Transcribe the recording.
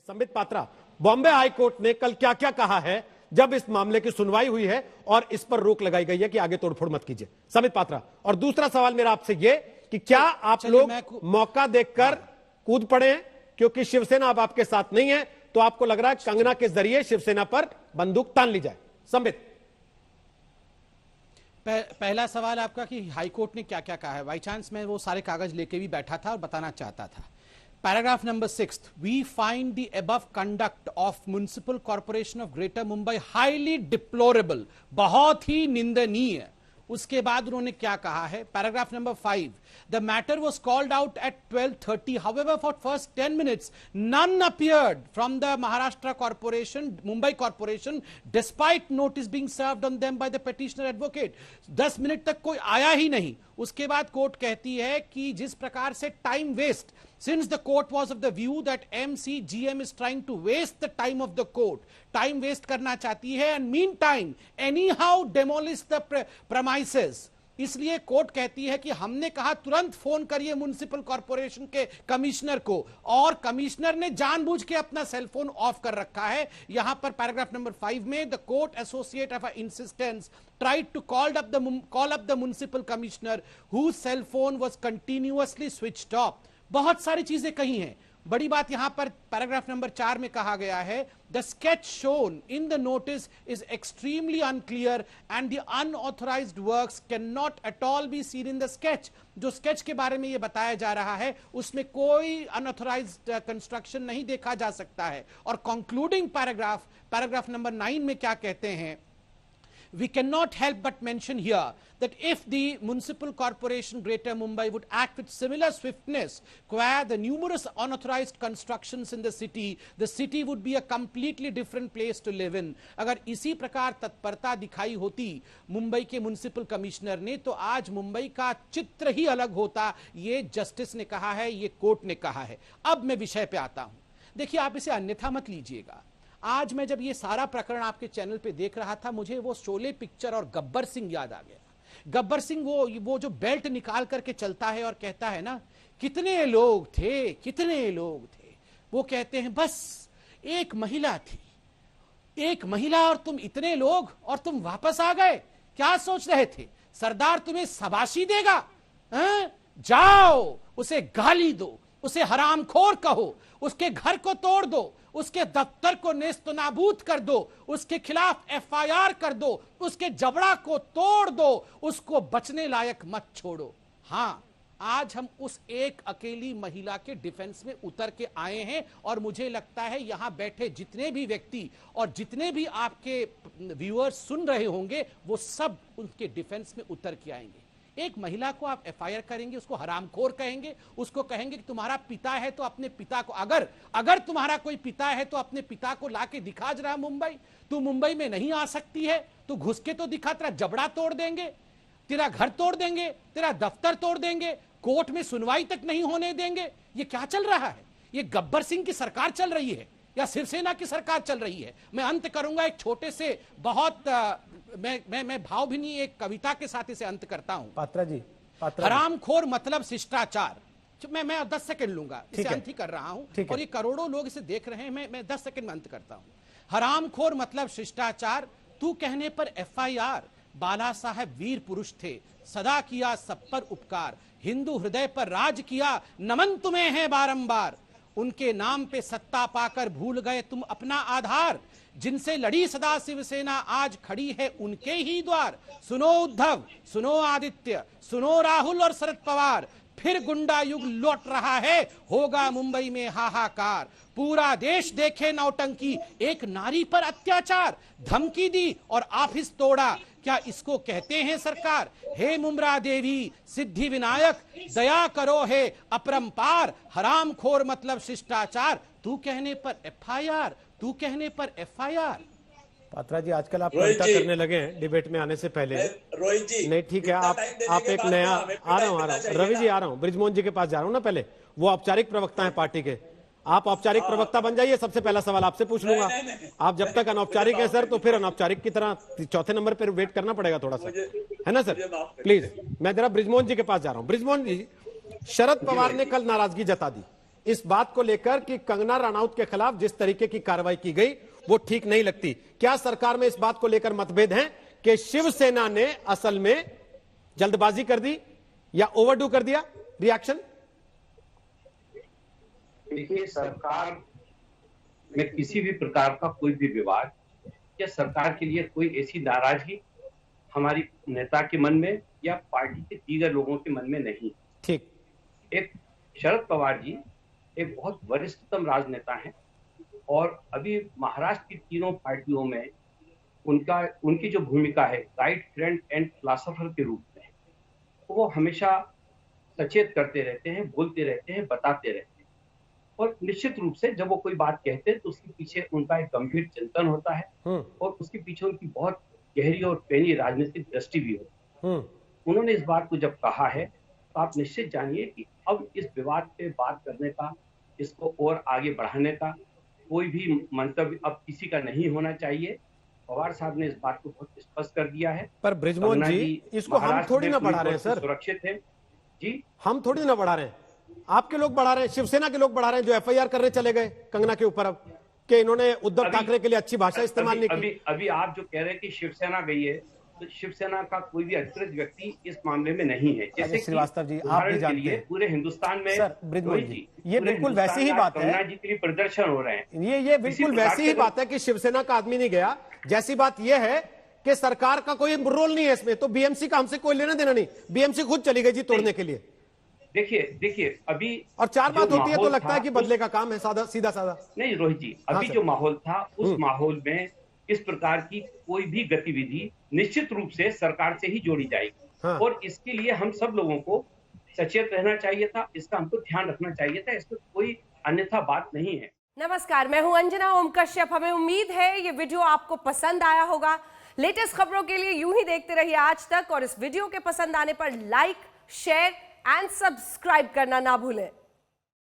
Sambit Patra, Bombay high court ने कल क्या क्या कहा है जब इस मामले की सुनवाई हुई है और इस पर रोक लगाई गई है कि आगे तोड़फोड़ मत कीजिए। संबित पात्रा, और दूसरा सवाल मेरा आपसे यह कि क्या आप लोग मौका देखकर कूद पड़े हैं क्योंकि शिवसेना अब आपके साथ नहीं है, तो आपको लग रहा है कंगना के जरिए शिवसेना पर बंदूक तान ली जाए? संबित, पहला सवाल आपका कि हाईकोर्ट ने क्या क्या कहा है। बाई चांस मैं वो सारे कागज लेके भी बैठा था और बताना चाहता था। Paragraph number 6, we find the above conduct of municipal corporation of greater Mumbai highly deplorable, बहुत ही निंदनीय। उसके बाद उन्होंने क्या कहा है, paragraph number 5, the matter was called out at 12:30, however for first 10 minutes none appeared from the Maharashtra Corporation, Mumbai Corporation, despite notice being served on them by the petitioner advocate। 10 minute तक कोई आया ही नहीं। उसके बाद court कहती है कि जिस प्रकार से time waste, since the court was of the view that MCGM is trying to waste the time of the court, time waste करना चाहती है, and meantime anyhow demolish the premises, इसलिए कोर्ट कहती है कि हमने कहा तुरंत फोन करिए म्युनिसिपल कॉर्पोरेशन के कमिश्नर को, और कमिश्नर ने जानबूझ के अपना सेलफोन ऑफ कर रखा है। यहां पर पैराग्राफ नंबर 5 में, the court associate of insistence tried to call up the municipal commissioner whose cell phone was continuously switched off। बहुत सारी चीजें कही हैं। बड़ी बात यहां पर पैराग्राफ नंबर 4 में कहा गया है, the sketch shown in the notice is extremely unclear and the unauthorised works can not at all be seen in the sketch. जो स्केच के बारे में यह बताया जा रहा है उसमें कोई अनऑथराइज्ड कंस्ट्रक्शन नहीं देखा जा सकता है। और कंक्लूडिंग पैराग्राफ नंबर 9 में क्या कहते हैं, we cannot help but mention here that if the municipal corporation Greater Mumbai would act with similar swiftness qua the numerous unauthorized constructions in the city would be a completely different place to live in। अगर इसी प्रकार तत्परता दिखाई होती मुंबई के municipal commissioner ने तो आज मुंबई का चित्र ही अलग होता। ये जस्टिस ने कहा है, ये कोर्ट ने कहा है। अब मैं विषय पे आता हूं। देखिए, आप इसे अन्यथा मत लीजिएगा। आज मैं जब ये सारा प्रकरण आपके चैनल पे देख रहा था, मुझे वो शोले पिक्चर और गब्बर सिंह याद आ गया। गब्बर सिंह वो जो बेल्ट निकाल करके चलता है और कहता है ना, कितने लोग थे, कितने लोग थे। वो कहते हैं बस एक महिला थी, एक महिला और तुम इतने लोग, और तुम वापस आ गए। क्या सोच रहे थे सरदार तुम्हें शाबाशी देगा? जाओ उसे गाली दो, उसे हरामखोर कहो, उसके घर को तोड़ दो, उसके दफ्तर को नेस्तनाबूद कर दो, उसके खिलाफ FIR कर दो, उसके जबड़ा को तोड़ दो, उसको बचने लायक मत छोड़ो। हां, आज हम उस एक अकेली महिला के डिफेंस में उतर के आए हैं, और मुझे लगता है यहां बैठे जितने भी व्यक्ति और जितने भी आपके व्यूअर्स सुन रहे होंगे वो सब उनके डिफेंस में उतर के आएंगे। एक महिला को आप FIR करेंगे, उसको हरामखोर कहेंगे, उसको कहेंगे कि तुम्हारा पिता है तो अपने पिता को, अगर तुम्हारा कोई पिता है तो अपने पिता को लाके दिखा जरा मुंबई। तू मुंबई में नहीं आ सकती है, तू घुस के तो दिखा, तेरा जबड़ा तोड़ देंगे, तेरा घर तोड़ देंगे, तेरा दफ्तर तोड़ देंगे, कोर्ट में सुनवाई तक नहीं होने देंगे। ये क्या चल रहा है? ये गब्बर सिंह की सरकार चल रही है या शिवसेना की सरकार चल रही है? मैं अंत करूंगा एक छोटे से बहुत मैं भावभीनी एक कविता के साथ इसे अंत करता हूं। पात्रा जी, हरामखोर मतलब शिष्टाचार। मैं 10 सेकंड लूंगा, इसे अंत ही कर रहा हूं, और ये करोड़ों लोग इसे देख रहे हैं। मैं 10 सेकंड में अंत करता हूं। हरामखोर मतलब शिष्टाचार, तू कहने पर FIR। बाला साहब वीर पुरुष थे, सदा किया सब पर उपकार, हिंदू हृदय पर राज किया, नमन तुम्हें है बारंबार। उनके नाम पे सत्ता पाकर भूल गए तुम अपना आधार, जिनसे लड़ी सदा शिवसेना आज खड़ी है उनके ही द्वार। सुनो उद्धव, सुनो आदित्य, सुनो राहुल और शरद पवार, फिर गुंडा युग लौट रहा है, होगा मुंबई में हाहाकार। पूरा देश देखे नौटंकी, एक नारी पर अत्याचार, धमकी दी और ऑफिस तोड़ा, क्या इसको कहते हैं सरकार? हे मुमरा देवी सिद्धि विनायक, दया करो हे अपरंपार। हरामखोर मतलब शिष्टाचार, तू कहने पर FIR, तू कहने पर FIR। पात्रा जी, आजकल आप कविता करने लगे हैं डिबेट में आने से पहले। रोहित जी, नहीं, ठीक है, आप एक नया, आ रहा हूं रवि जी, आ रहा हूं, बृजमोहन जी के पास जा रहा हूं ना। पहले वो औपचारिक प्रवक्ता है पार्टी के, आप औपचारिक प्रवक्ता बन जाइए। सबसे पहला सवाल आपसे पूछ लूंगा। आप जब तक अनौपचारिक है सर, तो फिर अनौपचारिक की तरह चौथे नंबर पर वेट करना पड़ेगा थोड़ा सा, है ना सर? प्लीज, मैं जरा बृजमोहन जी के पास जा रहा हूं। बृजमोहन जी, शरद पवार ने कल नाराजगी जता दी इस बात को लेकर कि कंगना रनौत के खिलाफ जिस तरीके की कार्रवाई की गई वो ठीक नहीं लगती। क्या सरकार में इस बात को लेकर मतभेद हैं कि शिवसेना ने असल में जल्दबाजी कर दी या ओवरडू कर दिया? रिएक्शन। देखिए, सरकार में किसी भी प्रकार का कोई भी विवाद या सरकार के लिए कोई ऐसी नाराजगी हमारी नेता के मन में या पार्टी के दीगर लोगों के मन में नहीं। ठीक। एक शरद पवार जी एक बहुत वरिष्ठतम राजनेता हैं और अभी महाराष्ट्र की तीनों पार्टियों में उनकी जो भूमिका है गाइड, फ्रेंड एंड फिलॉसफर के रूप में, वो हमेशा सचेत करते रहते हैं, बोलते रहते हैं, बताते रहते हैं। और निश्चित रूप से जब वो कोई बात कहते हैं तो उसके पीछे उनका एक गंभीर चिंतन होता है और उसके पीछे उनकी बहुत गहरी और पैनी राजनीतिक दृष्टि भी होती है। उन्होंने इस बात को जब कहा है तो आप निश्चित जानिए कि अब इस विवाद पे बात करने का, इसको और आगे बढ़ाने का कोई भी मंतव्य अब किसी का नहीं होना चाहिए। पवार साहब ने इस बात को बहुत स्पष्ट कर दिया है। पर बृजमोहन जी, इसको हम थोड़ी ना बढ़ा रहे हैं सर, सुरक्षित है जी, हम थोड़ी ना बढ़ा रहे हैं, आपके लोग बढ़ा रहे हैं, शिवसेना के लोग बढ़ा रहे हैं जो एफआईआर करने चले गए कंगना के ऊपर अब कि इन्होंने उद्धव ठाकरे के लिए अच्छी भाषा इस्तेमाल नहीं की। अभी आप जो कह रहे हैं कि शिवसेना गई है, तो शिवसेना का कोई भी अधिकृत व्यक्ति इस मामले में नहीं है। जैसे श्रीवास्तव जी, आप भी जानते हैं पूरे हिंदुस्तान में सर, बृजमोहन जी, ये बिल्कुल वैसी ही बात है, जी के लिए प्रदर्शन हो रहे हैं। ये बिल्कुल वैसी ही बात है कि शिवसेना का आदमी नहीं गया, जैसी बात यह है कि सरकार का कोई रोल नहीं है इसमें, तो बीएमसी का हमसे कोई लेना देना नहीं, बीएमसी खुद चली गई जी तोड़ने के लिए। देखिए अभी और चार बात होती है तो लगता है कि बदले का काम है, सीधा साधा नहीं। रोहित जी, अभी जो माहौल था उस माहौल में इस प्रकार की कोई भी गतिविधि निश्चित रूप से सरकार से ही जोड़ी जाएगी और इसके लिए हम सब लोगों को सचेत रहना चाहिए था, इसका हमको ध्यान रखना चाहिए था, इसमें कोई अन्यथा बात नहीं है। नमस्कार, मैं हूं अंजना ओम कश्यप। हमें उम्मीद है ये वीडियो आपको पसंद आया होगा। लेटेस्ट खबरों के लिए यूं ही देखते रहिए आज तक और इस वीडियो के पसंद आने पर लाइक, शेयर एंड सब्सक्राइब करना ना भूलें।